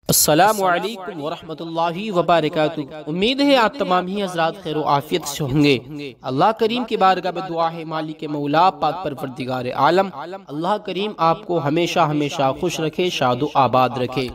अस्सलामु अलैकुम वरहमतुल्लाहि वबरकातुहू। उम्मीद है आप तमाम ही हज़रात खैर आफियत से होंगे। अल्लाह करीम की बारगाह में दुआ है मालिक मौला पाक परवरदिगार आलम अल्लाह करीम आपको हमेशा हमेशा खुश रखे, शादो आबाद रखे।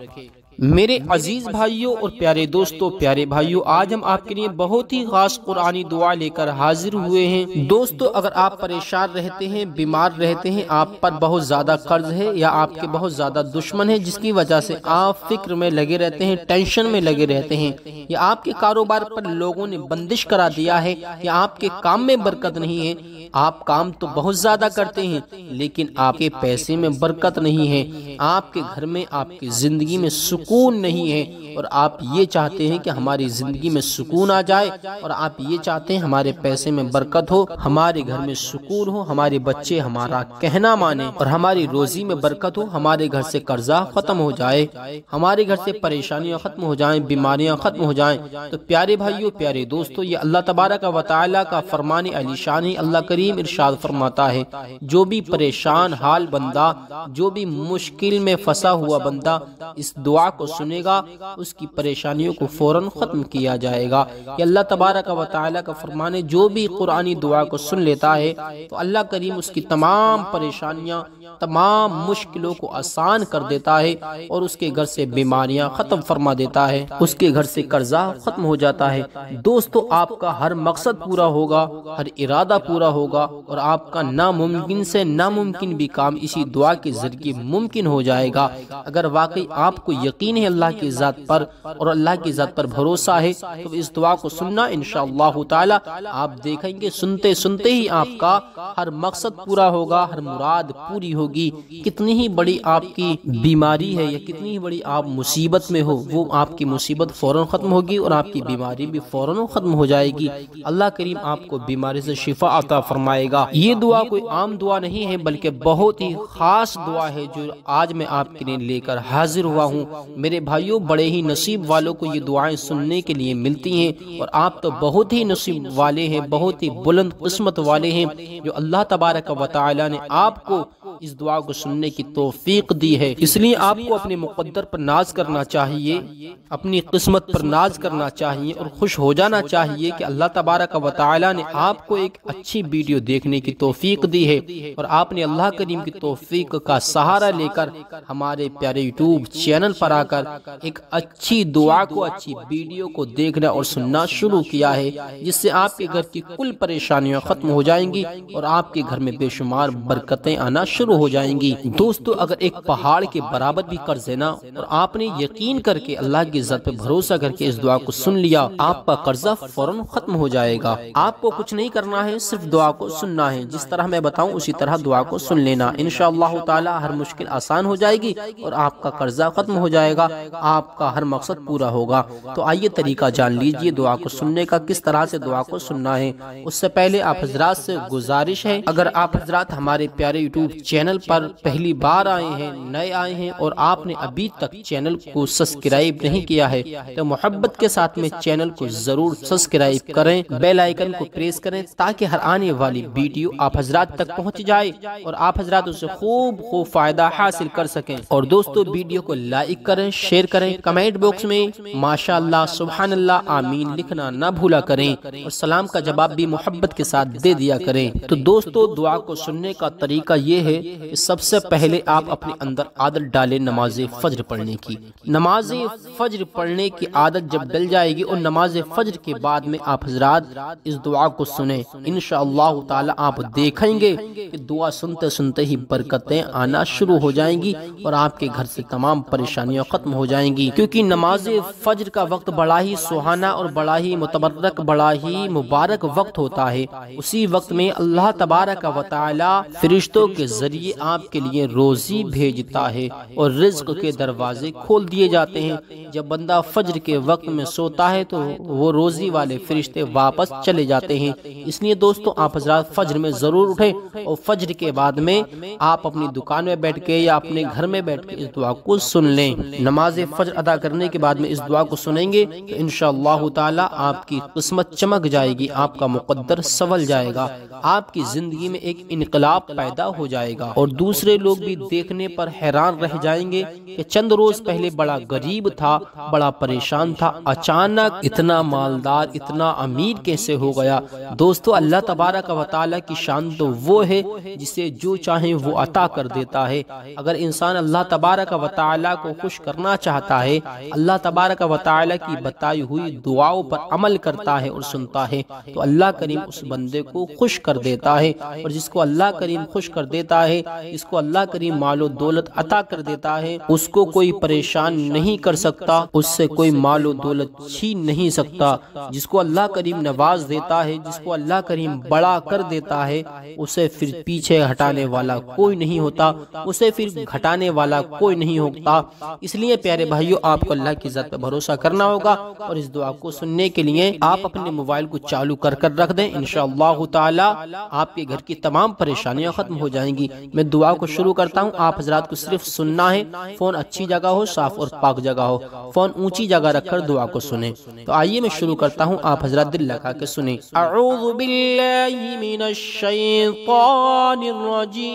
मेरे अजीज भाइयों और प्यारे दोस्तों, प्यारे भाइयों, आज हम आपके लिए बहुत ही खास कुरानी दुआ लेकर हाजिर हुए हैं। दोस्तों, अगर आप परेशान रहते हैं, बीमार रहते हैं, आप पर बहुत ज्यादा कर्ज है या आपके बहुत ज्यादा दुश्मन है जिसकी वजह से आप फिक्र में लगे रहते हैं, टेंशन में लगे रहते हैं, या आपके कारोबार पर लोगों ने बंदिश करा दिया है, या आपके काम में बरकत नहीं है, आप काम तो बहुत ज्यादा करते हैं लेकिन आपके पैसे में बरकत नहीं है, आपके घर में, आपकी जिंदगी में सुकून नहीं है, और आप ये चाहते हैं कि हमारी जिंदगी में सुकून आ जाए, और आप ये चाहते हैं हमारे पैसे में बरकत हो, हमारे घर में सुकून हो, हमारे बच्चे हमारा कहना माने और हमारी रोजी में बरकत हो, हमारे घर से कर्जा खत्म हो जाए, हमारे घर से परेशानियां खत्म हो जाएं, बीमारियां खत्म हो जाएं। तो प्यारे भाइयों, प्यारे दोस्तों, ये अल्लाह तबारक व तआला का फरमान आलीशान है। अल्लाह करीम इरशाद फरमाता है, जो भी परेशान हाल बंदा, जो भी मुश्किल में फंसा हुआ बंदा इस दुआ को सुनेगा, उसकी परेशानियों को फौरन खत्म किया जाएगा। ये अल्लाह तबारक व तआला का फरमान है, जो भी कुरानी दुआ को सुन लेता है तो अल्लाह करीम उसकी तमाम परेशानियां, तमाम मुश्किलों को आसान कर देता है, और उसके घर से बीमारियां खत्म फरमा देता है, उसके घर से कर्जा खत्म हो जाता है। दोस्तों, आपका हर मकसद पूरा होगा, हर इरादा पूरा होगा, और आपका नामुमकिन से नामुमकिन भी काम इसी दुआ के जरिए मुमकिन हो जाएगा। अगर वाकई आपको यकीन है अल्लाह की ज़ात पर और अल्लाह की ज़ात पर भरोसा है तो इस दुआ को सुनना, इंशाअल्लाह ताला आप देखेंगे सुनते सुनते ही आपका हर मकसद पूरा होगा, हर मुराद पूरी होगी। कितनी ही बड़ी आपकी बीमारी है या कितनी ही बड़ी आप मुसीबत में हो, वो आपकी मुसीबत फौरन खत्म होगी और आपकी बीमारी भी फौरन खत्म हो जाएगी। अल्लाह करीम आपको बीमारी से शिफा अता फरमाएगा। ये दुआ कोई आम दुआ नहीं है बल्कि बहुत ही खास दुआ है जो आज मैं आपके लिए लेकर हाजिर हुआ हूँ। मेरे भाइयों, बड़े ही नसीब वालों को ये दुआएं सुनने के लिए मिलती हैं, और आप तो बहुत ही नसीब वाले हैं, बहुत ही बुलंद किस्मत वाले हैं जो अल्लाह तबारक व तआला ने आपको इस दुआ को सुनने की तौफीक दी है। इसलिए आपको अपने मुक़द्दर पर नाज करना चाहिए, अपनी किस्मत पर नाज करना चाहिए और खुश हो जाना चाहिए कि अल्लाह तबारक व तआला ने आपको एक अच्छी वीडियो देखने की तौफीक दी है, और आपने अल्लाह करीम की तौफीक का सहारा लेकर हमारे प्यारे यूट्यूब चैनल पर आकर एक अच्छी दुआ को, अच्छी वीडियो को देखना और सुनना शुरू किया है, जिससे आपके घर की कुल परेशानियां खत्म हो जाएंगी और आपके घर में बेशुमार बरकतें आना शुरू हो जाएंगी। दोस्तों, अगर एक पहाड़ के बराबर भी कर्ज है ना, और आपने यकीन करके अल्लाह की इज्जत पे भरोसा करके इस दुआ को सुन लिया, आपका कर्जा फौरन खत्म हो जाएगा। आपको कुछ नहीं करना है, सिर्फ दुआ को सुनना है। जिस तरह मैं बताऊं उसी तरह दुआ को सुन लेना, इंशाअल्लाह ताला हर मुश्किल आसान हो जाएगी और आपका कर्जा खत्म हो जाएगा, आपका हर मकसद पूरा होगा। तो आइए तरीका जान लीजिए दुआ को सुनने का, किस तरह से दुआ को सुनना है। उससे पहले आप हजरात से गुजारिश है, अगर आप हजरात हमारे प्यारे यूट्यूब चैनल पर पहली बार आए हैं, नए आए हैं, और आपने अभी तक चैनल को सब्सक्राइब नहीं किया है तो मोहब्बत के साथ में चैनल को जरूर सब्सक्राइब करें, बेल आइकन को प्रेस करें, ताकि हर आने वाली वीडियो आप हजरात तक पहुंच जाए और आप हजरात उससे खूब फायदा हासिल कर सकें। और दोस्तों, वीडियो को लाइक करें, शेयर करें, कमेंट बॉक्स में माशाअल्लाह, सुभानअल्लाह, आमीन लिखना ना भूला करें, और सलाम का जवाब भी मोहब्बत के साथ दे दिया करें। तो दोस्तों, दुआ को सुनने का तरीका ये है कि सबसे पहले आप अपने अंदर आदत डालें नमाज फज्र पढ़ने की। नमाज फज्र पढ़ने की आदत जब डल जाएगी और नमाज फज्र के बाद में आप हजरात इस दुआ को सुने, इंशाअल्लाह ताला आप देखेंगे कि दुआ सुनते सुनते ही बरकतें आना शुरू हो जाएंगी और आपके घर से तमाम परेशानियां खत्म हो जाएंगी। क्योंकि नमाज फज्र का वक्त बड़ा ही सुहाना और बड़ा ही मुतबर्रक, बड़ा ही मुबारक वक्त होता है। उसी वक्त में अल्लाह तबारक व तआला फरिश्तों के जरिए आपके लिए रोजी भेजता है और रिज्क के दरवाजे खोल दिए जाते हैं। जब बंदा फज्र के वक्त में सोता है तो वो रोजी वाले फरिश्ते वापस चले जाते हैं। इसलिए दोस्तों आप हजरात फज्र में जरूर उठें और फज्र के बाद में आप अपनी दुकान में बैठ के या अपने घर में बैठ के इस दुआ को सुन लें। नमाज फज्र अदा करने के बाद में इस दुआ को सुनेंगे तो इंशाअल्लाह ताला आपकी किस्मत चमक जाएगी, आपका मुकद्दर संवल जाएगा, आपकी जिंदगी में एक इनकलाब पैदा हो जाएगा और दूसरे लोग भी देखने पर हैरान रह जाएंगे कि चंद रोज पहले बड़ा गरीब था, बड़ा परेशान था, अचानक इतना मालदार, इतना अमीर कैसे हो गया। दोस्तों अल्लाह तबारक व तआला की शान तो वो है जिसे जो चाहे वो अता कर देता है। अगर इंसान अल्लाह तबारक व तआला को खुश करना चाहता है, अल्लाह तबारक व तआला की बताई हुई दुआओं पर अमल करता है और सुनता है तो अल्लाह करीम उस बंदे को खुश कर देता है। और जिसको अल्लाह करीम खुश कर देता है, इसको अल्लाह करीम मालो दौलत अता कर देता है, उसको कोई परेशान नहीं कर सकता, उससे कोई मालो दौलत छीन नहीं सकता। जिसको अल्लाह करीम नवाज देता है, जिसको अल्लाह करीम बड़ा कर देता है, उसे फिर पीछे हटाने वाला कोई नहीं होता, उसे फिर घटाने वाला कोई नहीं होता। इसलिए प्यारे भाइयों आपको अल्लाह की इज्जत पर भरोसा करना होगा और इस दुआ को सुनने के लिए आप अपने मोबाइल को चालू कर रख दें। इंशाअल्लाह ताला आपके घर की तमाम परेशानियां खत्म हो जाएंगी। मैं दुआ को शुरू करता हूं, आप हजरात को सिर्फ सुनना है। फोन अच्छी जगह हो, साफ और पाक जगह हो, फोन ऊंची जगह रखकर दुआ को सुने। तो आइए मैं शुरू करता हूं, आप हजरात दिल लगा के सुने। अऊज़ु बिल्लाहि मिनश शैतानिर रजीम,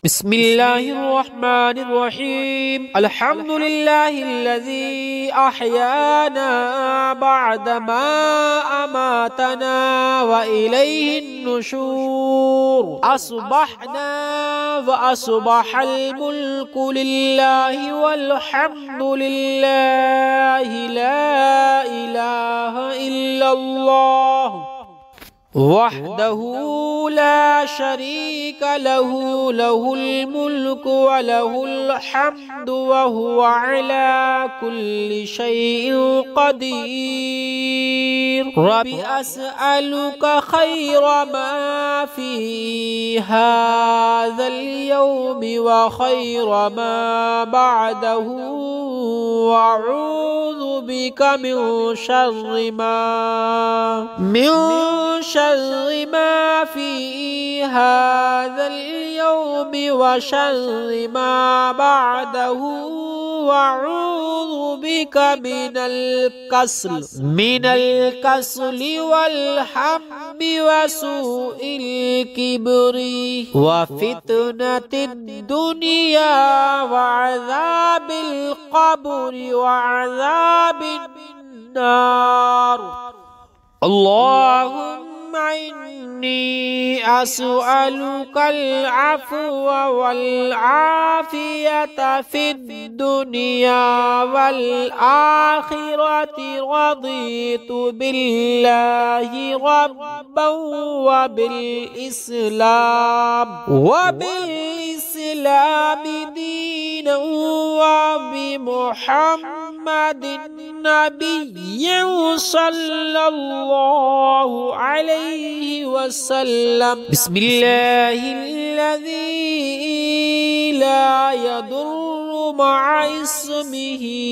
बिस्मिल्लाहिर रहमानिर रहीम, अल्हम्दुलिल्लाहिल्लज़ी अहयाना बअदमा अमातना व इलैहिन नुशूर, अस्बहना व अस्बहल मुल्कु लिल्लाहि वल्हम्दुलिल्लाहि ला इलाहा इल्लल्लाह वहदहू ला शरीक लहू, लहुल मुल्कु व लहुल हम्दु व हुवा अला कुल्ली शैइन क़दीर। रब्बी अस्अलुका खैर मा फी हाज़ल यौमि व खैर मा बअदहू व अऊज़ु बिका मिन शर्रि मा फी हाज़ल यौमि व शर्रि मा बअदहू व अऊज़ु बिका मिनल कसली वल हम्मी व सूइल किब्री व फितनतिद दुनिया व अज़ाबिल क़ब्रि व अज़ाबिन नार। अल्लाहुम्मा इन्नी अस्अलुकल अफ़्व वल आफ़ियता फिद दुनिया वल आखिरति, रज़ीतु बिल्लाहि रब्बन व बिल इस्लाम दीनन व बि मुहम्मदिन नबिय्यन सल्लल्लाहु अलैहि वसल्लम। बिस्मिल्लाहिल्लज़ी ला यदुर्रु मअ इस्मिही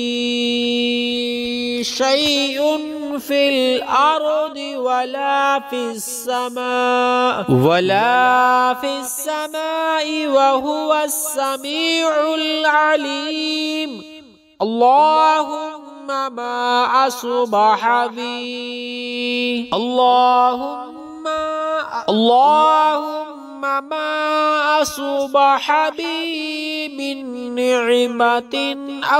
शैउन फिल अर्दि वला फिस समाई व हुवस समीउल अलीम। अल्लाहुम्मा मा असबह बी, अल्लाहुम्मा मा असबह बी मिन निअमतिन औ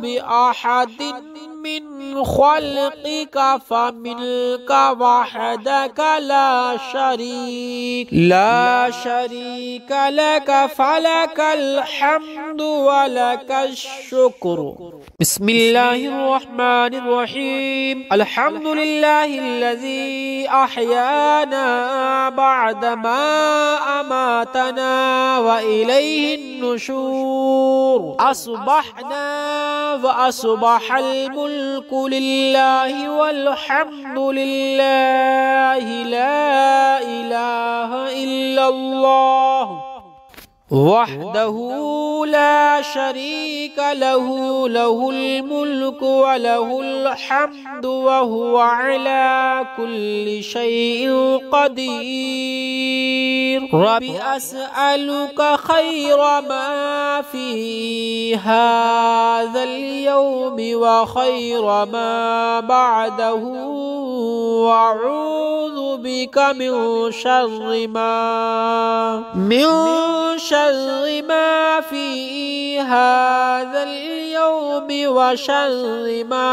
बि अहदिन मिन खल्क़िका फमिनका वहदका ला शरीक लका फलकल हम्दु व लकश शुक्र। बिस्मिल्लाहिर्रहमानिर्रहीम, अल्हम्दुलिल्लाहिल्लज़ी अहयाना बअदमा अमातना व इलैहिन नुशूर, अस्बहना व अस्बहल मुल्कु लिल्लाहि वल्हम्दुलिल्लाहि ला इलाहा इल्लल्लाह वहदहू ला शरीक लहू लहुल मुल्कु व लहुल हम्दु व हुवा अला कुल्लि शैइन क़दीर। रब्बी अस्अलुका खैरा मा फी हाज़ल यौमि व खैरा मा बअदहू व अऊज़ु बिका मिन शर्रि मा फी हाज़ल यौमि व शर्रि मा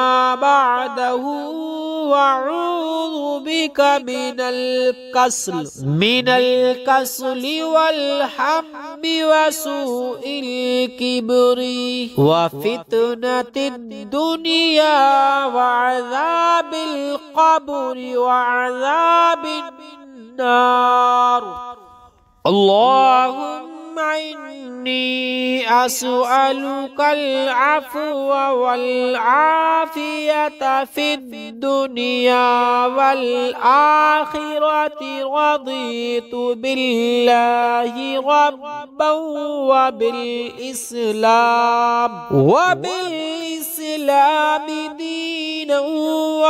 बअदहू व अऊज़ु बिका मिनल कसली वल हम्मि व सूइल किब्री व फितनतिद दुनिया व अज़ाबिल क़ब्रि व अज़ाबिन नार। अल्लाहुम्मा इन्नी अस्अलुकल अफ़्व वल आफ़ियता फिद दुनिया वल आखिरति रज़ीतु बिल्लाहि रब्बन व बिल इस्लाम दीनन व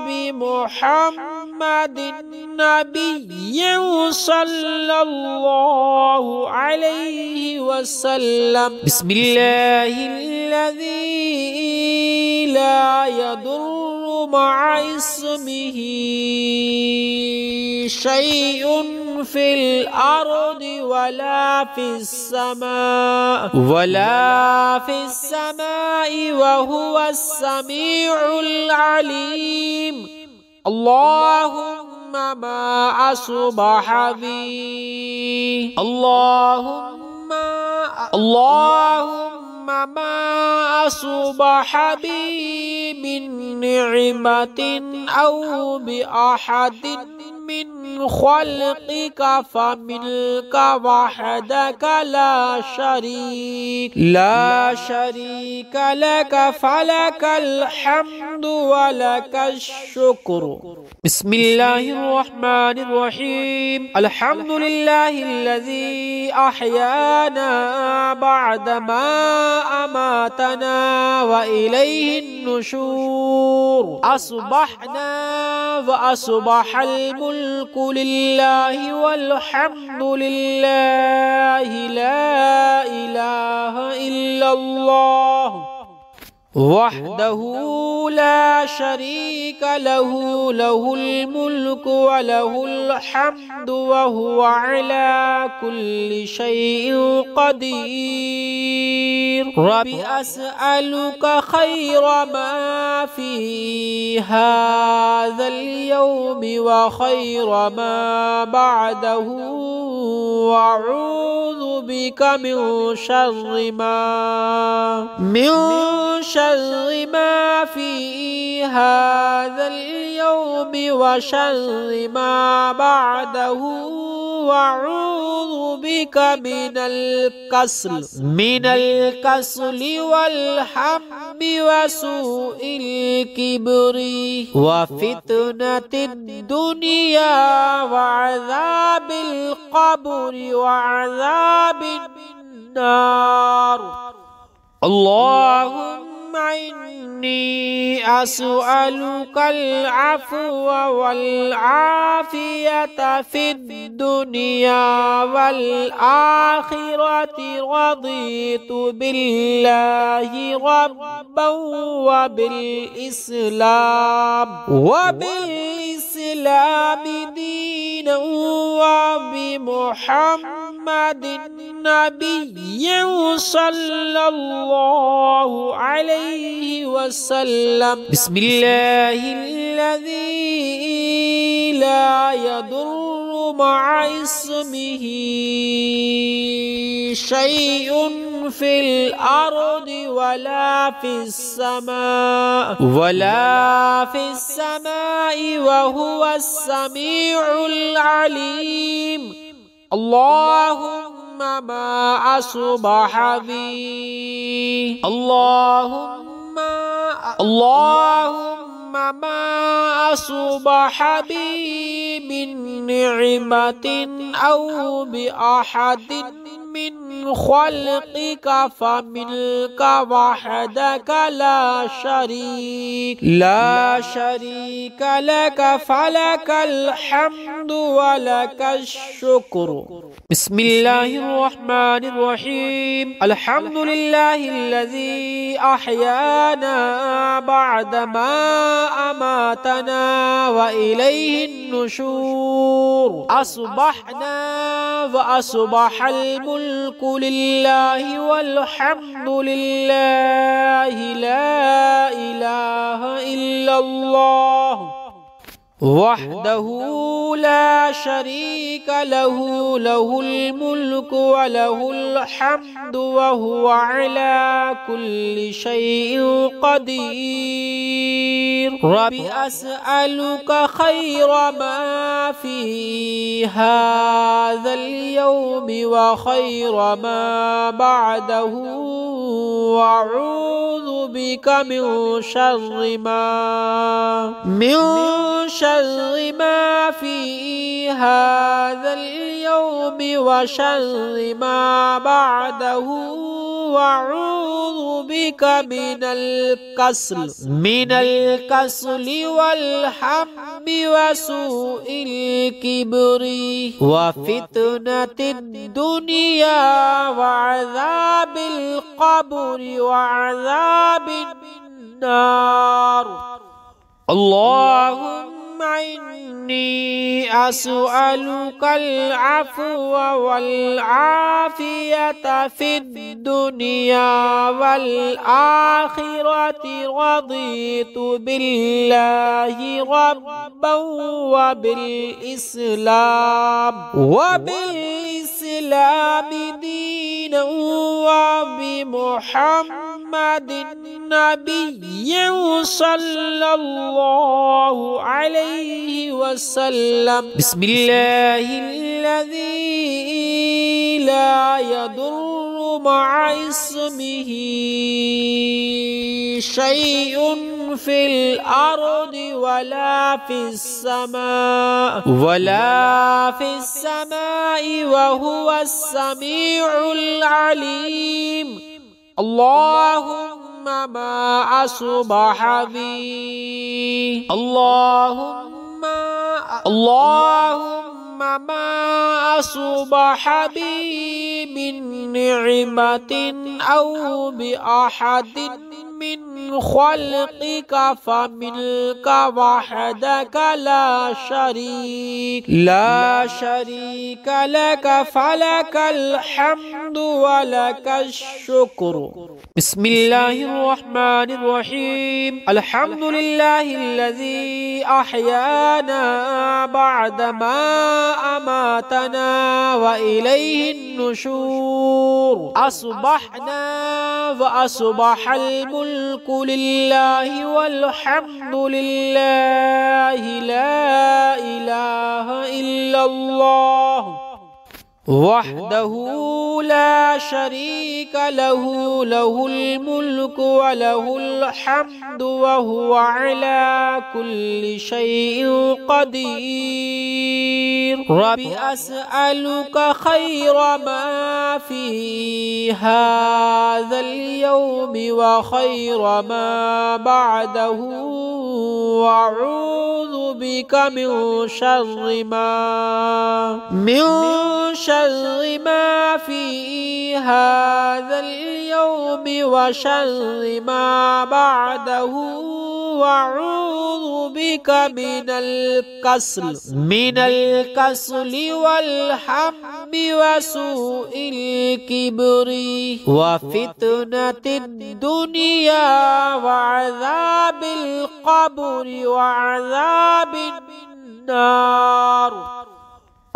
बि मुहम्मदिन नबिय्यन सल्लल्लाहु अलैहि वसल्लम। बिस्मिल्लाहिल्लज़ी ला यदुर्रु मअ इस्मिही शैउन फिल अर्दि वला फिस समाइ व हुवस समीउल अलीम। अल्लाहुम्मा मा असबह बी मिन नि'मतिन औ बि अहदिन मिन खल्क़िका फमिनका वहदका ला शरीक लका फलकल हम्दु व लकश शुक्र। बिस्मिल्लाहिर्रहमानिर्रहीम। अल्हम्दुलिल्लाहिल्लज़ी अहयाना बअदमा अमातना व इलैहिन नुशूर। अस्बहना व अस्बहल मुल्कु लिल्लाहि वल हम्दुलिल्लाहि ला इलाहा इल्लल्लाह वहदहू ला शरीक लहू लहुल मुल्कु व लहुल हम्दु व हुवा अला कुल्लि शैइन क़दीर। रब्बी अस्अलुका खैरा मा फी हाज़ल यौमि व खैरा मा बअदहू व अऊज़ु बिका मिन शर्रि मा फी हाज़ल यौमि व शर्रि मा बअदहू व अऊज़ु बिका मिनल कसली वल हम्मि व सूइल किब्री व फितनतिद दुनिया व अज़ाबिल क़ब्रि व अज़ाबिन नार। अल्लाहुम्मा इन्नी अस्अलुकल अफ़्व वल आफ़ियता फिद दुनिया वल आखिरति रज़ीतु बिल्लाहि रब्बन व बिल इस्लाम दीनन व बि मुहम्मदिन नबिय्यन सल्लल्लाहु अलैहि वसल्लम। बिस्मिल्लाहिल्लज़ी ला यदुर्रु मअ इस्मिही शैउन फिल अर्दि वला फिस समाइ व हुवस समीउल अलीम। अल्लाहुम्मा मा असबह बी मा असबह बी मिन नि'मतिन औ बि अहदिन मिन خلقك فمنك وحدك لا شريك لك فلك الحمد ولك الشكر. بسم الله الرحمن الرحيم. الحمد لله الذي أحيانا بعدما أماتنا وإليه النشور. أصبحنا وأصبح الملك لله والحمد لله لا إله إلا الله وحده لا شريك له له الملك وله الحمد وهو على كل شيء قدير. رب أسألك خير ما في هذا اليوم وخير ما بعده وأعوذ بك من شر ما في هذا اليوم وشر ما بعده وأعوذ بك من الكسل والهم وسوء الكبر وفتنة الدنيا وعذاب القبر وعذاب النار. اللهم إني أسألك العفو والعافية في الدنيا والآخرة. رضيت بالله ربا وبالإسلام دينا وبمحمد نبيا صلى الله عليه وسلم. بسم الله الذي لا يضر مع اسمه شيء في الأرض ولا في السماء وهو السميع العليم. اللهم ما أصبح بي ما أصبح بي من نعمة أو بأحد من خلقك فمنك وحدك لا شريك لك فلك الحمد ولك الشكر. بسم الله الرحمن الرحيم. الحمد لله الذي أحيانا بعدما أماتنا وإليه النشور. أصبحنا وأصبح الملك لله والحمد لله لا إله إلا الله وحده لا شريك له له الملك وله الحمد وهو على كل شيء قدير. رب أسألك خير ما في هذا اليوم وخير ما بعده وأعوذ بك من شر ما في هذا اليوم وشر ما بعده وأعوذ بك من الكسل والهم وسوء الكبر وفتنة الدنيا وعذاب القبر وعذاب النار.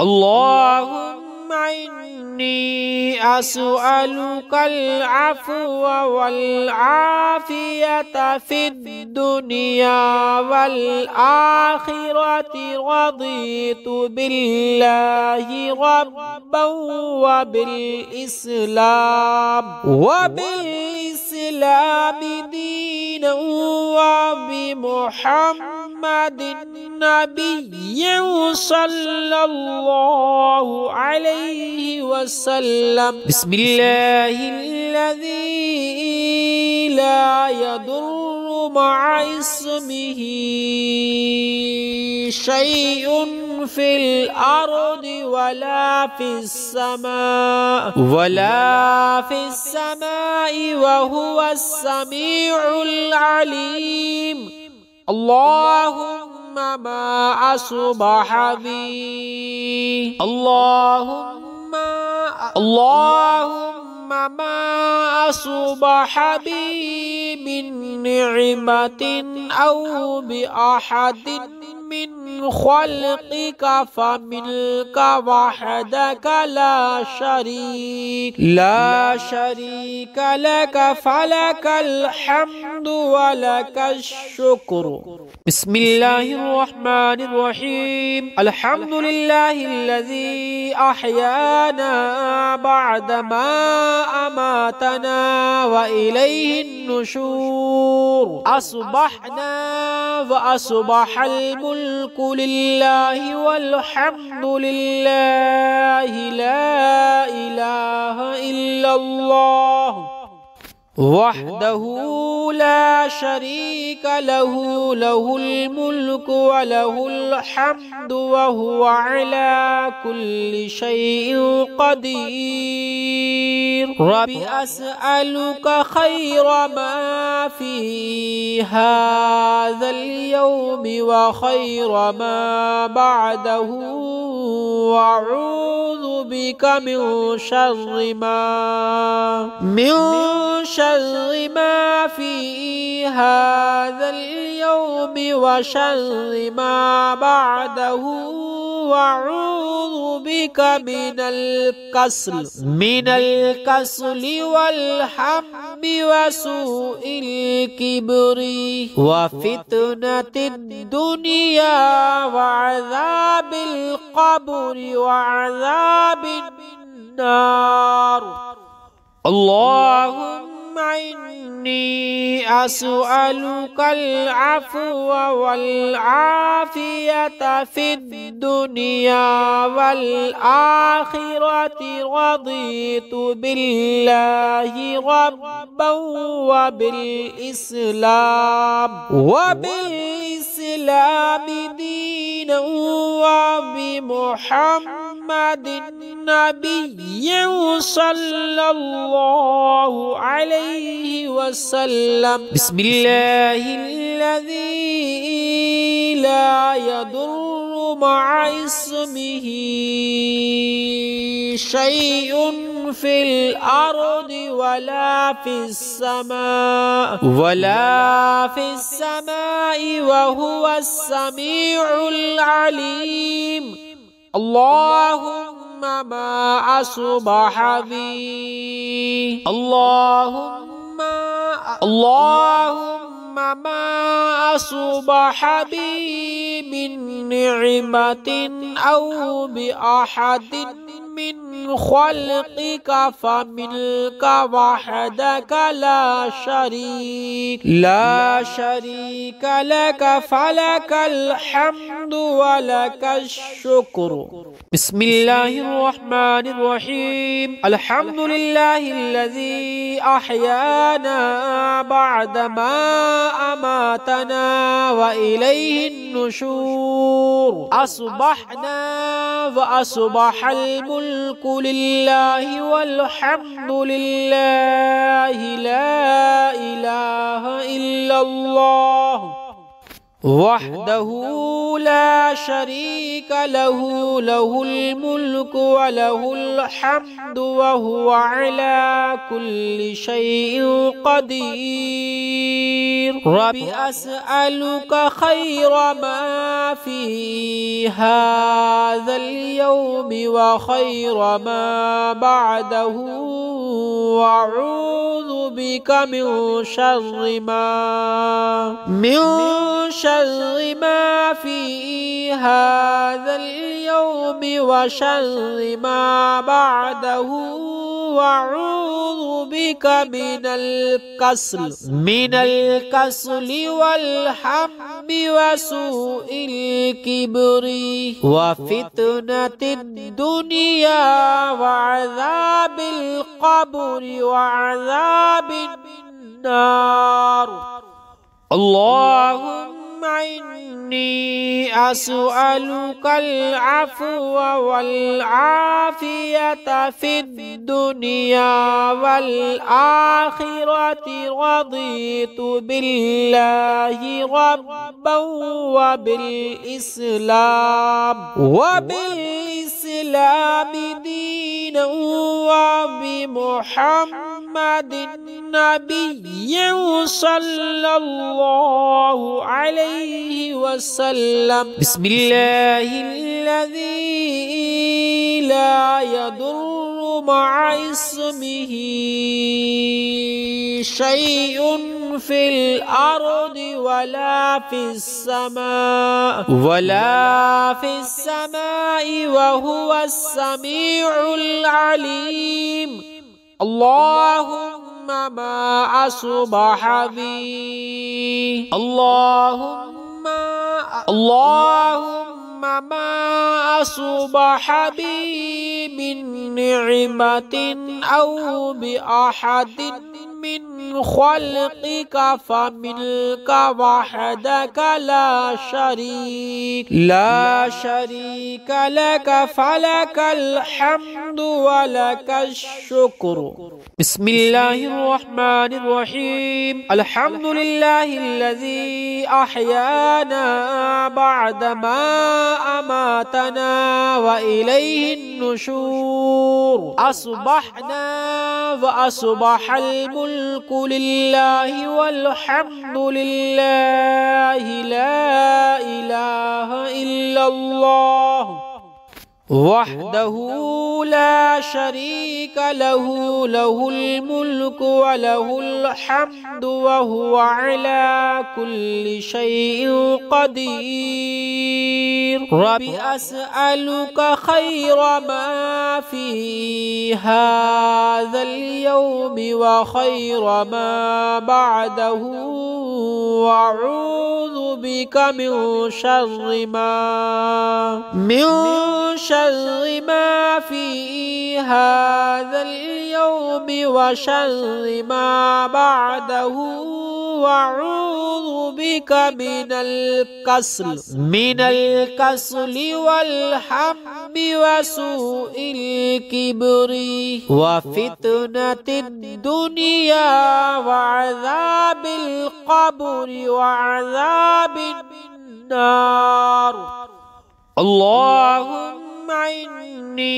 اللهم إني أسألك العفو والعافية في الدنيا والآخرة. رضيت بالله ربا وبالإسلام دينا وبمحمد नबिय्यन सल्लल्लाहु अलैहि वसल्लम। बिस्मिल्लाहिल्लज़ी ला यदुर्रु मअ इस्मिही शैउन फिल अर्दि वला फिस समाइ व हुवस समीउल अलीम। अल्लाहुम्मा मा असबह बी अल्लाहुम्मा मा असबह बी मिन निअमतिन औ बि अहदिन मिन खल्क़िका फमिनका वहदक ला शरीक लक फलकल हम्दु व लकश शुक्र। बिस्मिल्लाहिर्रहमानिर्रहीम। अल्हम्दुलिल्लाहिल्लज़ी अहयाना बअदमा अमातना व इलैहिन नुशूर। अस्बहना व अस्बहल मुल्कु लिल्लाहि वल्हम्दुलिल्लाहि ला इलाहा इल्लल्लाह वहदहु ला शरीक लहु लहुल मुल्कु व लहुल हम्दु व हुवा अला कुल्लि शैइन क़दीर। रब्बि अस्अलुका खैर मा फी हाज़ल यौमि व खैर मा बअदहु व अऊज़ु बिका मिन शर्रि मा फी हाज़ल यौमि व शर्रि मा बअदहु व अऊज़ु बिका मिनल कसली वल हम्मि व सूइल किब्रि व फितनतिद दुनिया व अज़ाबिल क़ब्रि व अज़ाबिन नार। अल्लाहुम्मा इन्नी अस्अलुकल अफ़्व वल आफ़ियता फिद दुनिया वल आखिरति। रज़ीतु बिल्लाहि रब्बन व बिल इस्लाम दीनन व बि मुहम्मदिन नबिय्यन सल्लल्लाहु अलैहि वसल्लम। बिस्मिल्लाहिल्लज़ी ला यदुर्रु मअ इस्मिही शैउन फिल अर्दि वला फिस समाइ व हुवस समीउल अलीम। अल्लाहुम्मा मा असबह बी अल्लाहुम्मा मा असबह बी मिन निअमतिन औ बि अहदिन मिन खल्क़िका फमिनका वहदक ला शरीक लक फलकल हम्दु व लकश शुक्र। बिस्मिल्लाहिर्रहमानिर्रहीम। अल्हम्दुलिल्लाहिल्लज़ी अहयाना बअदमा अमातना व इलैहिन नुशूर। अस्बहना व अस्बहल मुल्कु लिल्लाहि वल्हम्दुलिल्लाहि ला इलाहा इल्लल्लाह वहदहु ला शरीक लहु लहुल मुल्कु व लहुल हम्दु व हुवा अला कुल्लि शैइन क़दीर। रब्बि अस्अलुका खैर मा फी हाज़ल यौमि व खैर मा बअदहु व अऊज़ु बिका मिन शर्रि मा फी हाज़ल यौमि व शर्रि मा बअदहु व वअऊज़ु बिका मिनल कसली वल हम्मी वसूइल किब्री व फितनतिद दुनिया व अज़ाबिल क़ब्रि व अज़ाबिन नार। अल्लाहुम्मा इन्नी अस्अलुकल अफ़्व वल आफ़ियता फ़िद दुनिया वल आख़िरति रज़ीतु बिल्लाहि रब्बन व बिल इस्लाम दीनन व बिमुहम्मदिन नबिय्यन सल्लल्लाहु अलैहि वसल्लम। बिस्मिल्लाहिल्लज़ी ला यदुर्रु मअ इस्मिही शैउन फिल अर्दि वला फिस समाई व हुवस समीउल अलीम। अल्लाहुम्मा मा असबह बी मिन नि'मतिन औ बि अहदिन मिन ख़ल्क़िका फ़मिनका वहदका ला शरीका लका फ़लकल हम्दु व लकश शुक्र। बिस्मिल्लाहिर्रहमानिर्रहीम। अल्हम्दुलिल्लाहिल्लज़ी अहयाना बअदमा अमातना व इलैहिन नुशूर। अस्बहना व अस्बहल मुल्कु लिल्लाहि वल्हम्दुलिल्लाहि ला इलाहा इल्लल्लाह वहदहु ला शरीक लहु लहुल मुल्कु व लहुल हम्दु व हुवा अला कुल्लि शैइन क़दीर। रब्बि अस्अलुका खैर मा फी हाज़ल यौमि व खैर मा बअदहु व अऊज़ु बिका मिन शर्रि मा फी हाज़ल यौमि व शर्रि मा बअदहु व अऊज़ु बिका मिनल कसली वल हम्मी व सूइल किब्री व फितनतिद दुनिया व अज़ाबिल क़ब्रि व अज़ाबिन नार। अल्लाहुम्मा इन्नी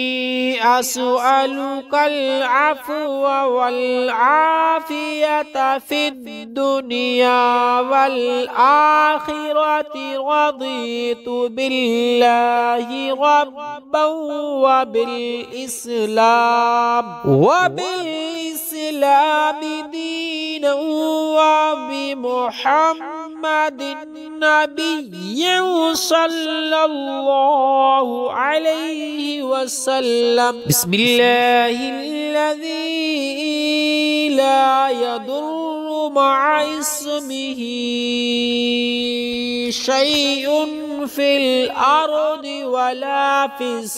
अस्अलुकल अफ़्व वल आफ़ियता फ़िद दुनिया वल आख़िरति रज़ीतु बिल्लाहि रब्बन व बिल इस्लाम दीनन व बिमुहम्मदिन नबिय्यन सल्लल्लाहु अलैहि वसल्लम। बिस्मिल्लाहिल्लज़ी ला यदुर्रु मअ इस्मिही शैउन फिल अर्दि वला फिस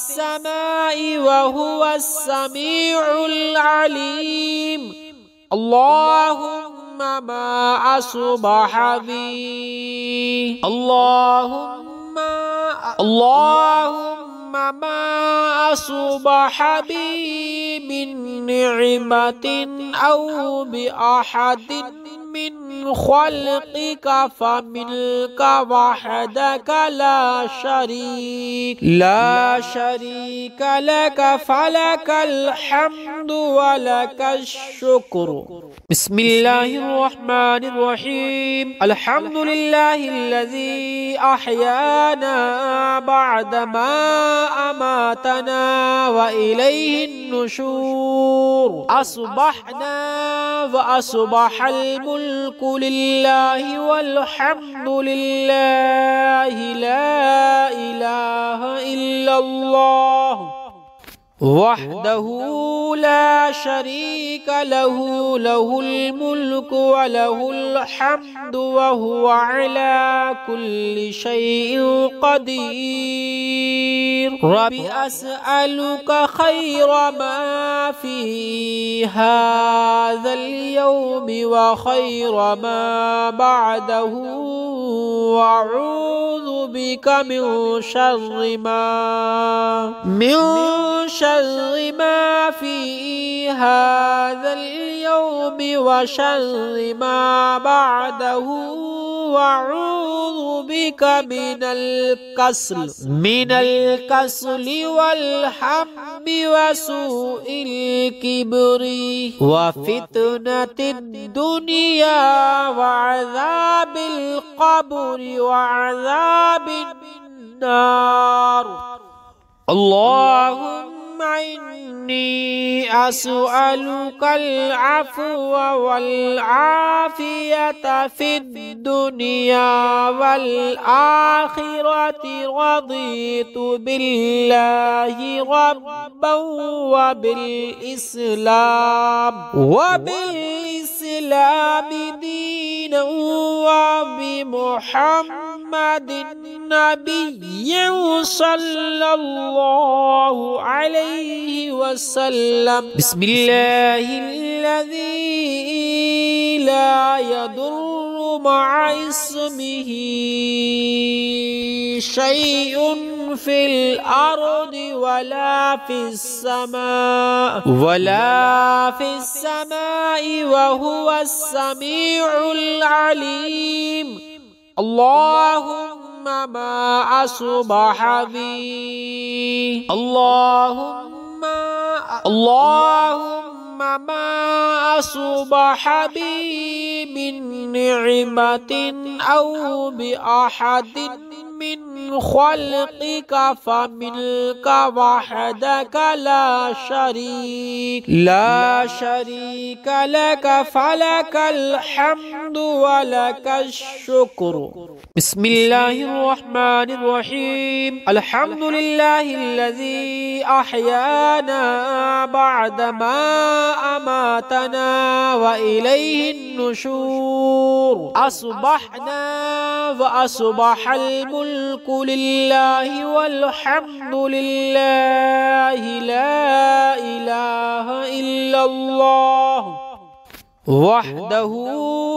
समाई व हुवस समीउल अलीम। अल्लाहुम्मा मा असबह बी मिन नि'मतिन औ बि अहदिन मिन ख़ल्क़िका फ़मिनका वहदका ला शरीका लका फ़लकल हम्दु व लकश शुक्र। बिस्मिल्लाहिर्रहमानिर्रहीम। अल्हम्दुलिल्लाहिल्लज़ी अहयाना बअदमा अमातना व इलैहिन नुशूर। अस्बहना व अस्बहल मुल्कु लिल्लाहि वल्हम्दुलिल्लाहि ला इलाहा इल्लल्लाह वहदहू ला शरीक लहू लहुल मुल्क व लहुल हम्दु व हुवा अला कुल्ली शैइन क़दीर। रब्बी अस्अलुका खैर मा फी हाज़ल यौमि व खैर मा बअदहू व अऊज़ु बिका मिन शर्रि मा फी हाज़ल यौमि व शर्रि मा बअदहू व अऊज़ु बिका मिनल कसली वल हम्मी व सूइल किब्री व फितनतिद दुनिया व अज़ाबिल क़ब्रि व अज़ाबिन नार। अल्लाहुम्मा इन्नी अस्अलुकल अफ़्व वल आफ़ियता फिद दुनिया वल आखिरति रज़ीतु बिल्लाहि रब्बन व बिल इस्लाम दीनन व बि मुहम्मदिन नबिय्यन सल्लल्लाहु अलैहि वसल्लम। बिस्मिल्लाहिल्लज़ी ला यदुर्रु मअ इस्मिही शैउन फिल अर्दि वला फिस समाई व हुवस समीउल अलीम। अल्लाहुम्मा मा असबह बी मा असबह बी मिन निअमतिन औ बि अहदिन मिन खल्क़िका फमिनका वहदका ला शरीक लक फलकल हम्दु व लकश शुक्र। बिस्मिल्लाहिर्रहमानिर्रहीम। अल्हम्दुलिल्लाहिल्लज़ी अहयाना बअदमा अमातना व इलैहिन नुशूर। अस्बहना व अस्बहल मुल्कु लिल्लाहि वल हम्दुलिल्लाहि ला इलाहा इल्लल्लाह वहदहू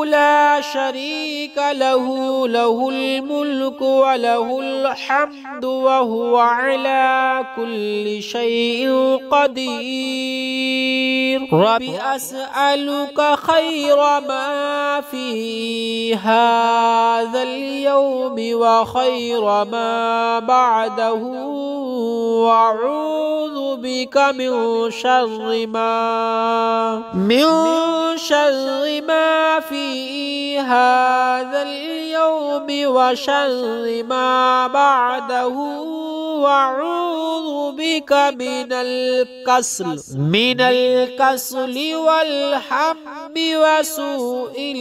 ला शरीक लहू लहुल मुल्कु व लहुल हम्दु व हुवा अला कुल्ली शैइन क़दीर। रब्बी अस्अलुका खैर मा फी हाज़ल यौमि व खैर मा बअदहू व अऊज़ु बिका मिन शर्रि मा फी हाज़ल यौमि व शर्रि मा बअदहू व अऊज़ु बिका मिनल कसली वल हम्मी व सूइल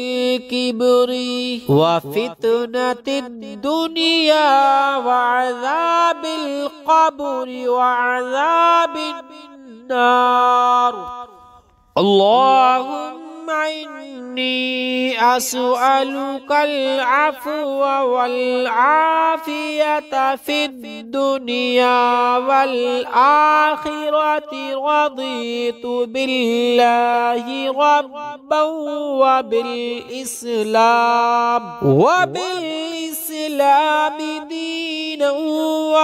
किब्री व फितनतिद दुनिया व अज़ाबिल क़ब्रि व अज़ाबिन नार। अल्लाहुम्मा इन्नी अस्अलुकल अफ़्व वल आफ़ियता फिद दुनिया वल आखिरति रज़ीतु बिल्लाहि रब्बन व बिल इस्लाम दीनन व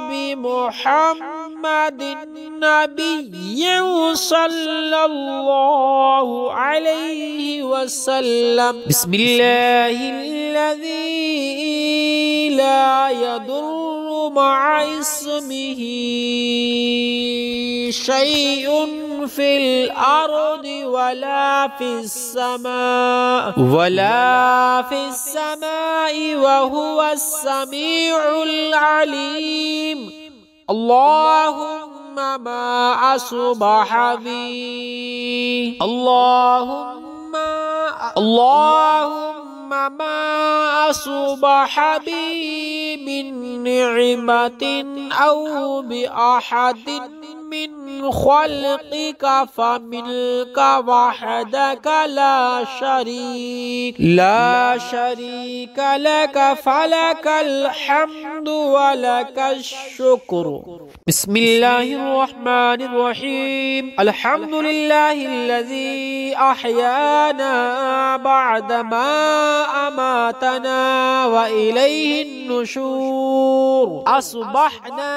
बि मुहम्मदिन नबिय्यन सल्लल्लाहु अलैहि वसल्लम। बिस्मिल्लाहिल्लज़ी ला यदुर्रु मअ इस्मिही शैउन फिल अर्दि वला फिस समाई व हुवस समीउल अलीम। अल्लाहुम्मा मा असबह बी मा असबह बी मिन निअमतिन औ बि अहदिन मिन खल्क़िक फमिनक वहदक ला शरीक लक फलकल हम्दु वलकश शुक्र। बिस्मिल्लाहिर्रहमानिर्रहीम। अल्हम्दुलिल्लाहिल्लज़ी अहयाना बअदमा अमातना व इलैहिन नुशूर। अस्बहना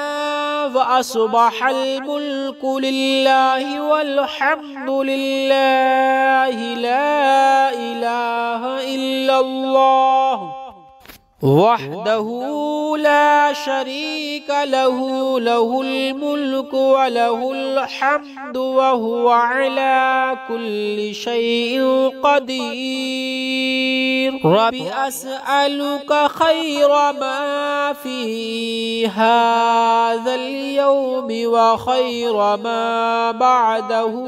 व अस्बहल मुल्कु लिल्लाहि वल्हम्दुलिल्लाहि ला इलाहा इल्लल्लाह वहदहू ला शरीक लहू लहुल मुल्कु व लहुल हम्दु व हुवा अला कुल्लि शैइन क़दीर। रब्बी अस्अलुका खैर मा फी हाज़ल यौमि व खैर मा बअदहू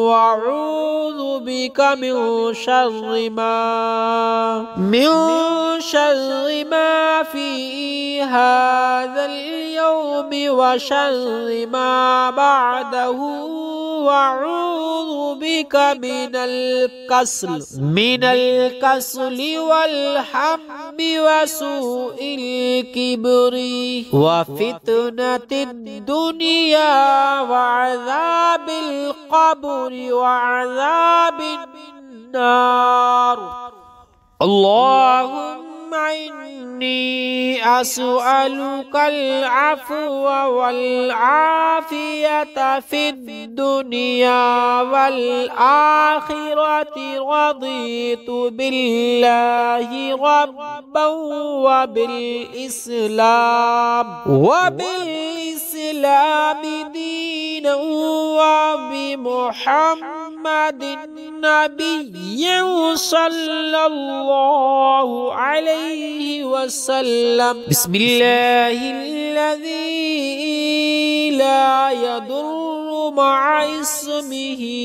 व अऊज़ु बिका मिन शर्रि मा फी हाज़ल यौमि व शर्रि मा बअदहू व अऊज़ु बिका मिनल कसली वल हम्मि व सूइल किब्री व फितनतिद दुनिया व अज़ाबिल क़ब्रि व अज़ाबिन नार। अल्लाहुम्मा इन्नी अस्अलुकल अफ़्व वल आफ़ियता फ़िद दुनिया वल आख़िरति। रज़ीतु बिल्लाहि रब्बन व बिल इस्लाम दीनन व बि मुहम्मदिन नबिय्यन सल्लल्लाहु अलैहि वसल्लम। बिस्मिल्लाहिल्लज़ी ला यदुर्रु मअ इस्मिही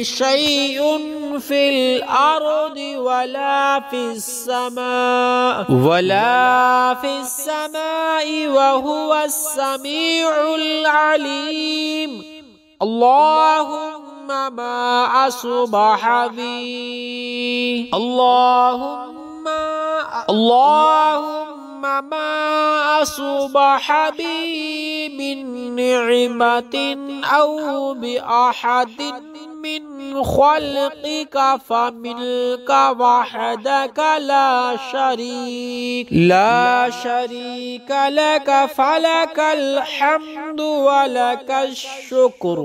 शैउन फिल अर्दि वला फिस समाइ व हुवस समीउल अलीम। अल्लाहुम्मा मा असबह बी मा असबह बी मिन नि'मतिन औ बि अहदिन मिन खल्क़िक फमिनक वहदक ला शरीक लक फलकल हम्दु वलकश शुक्र।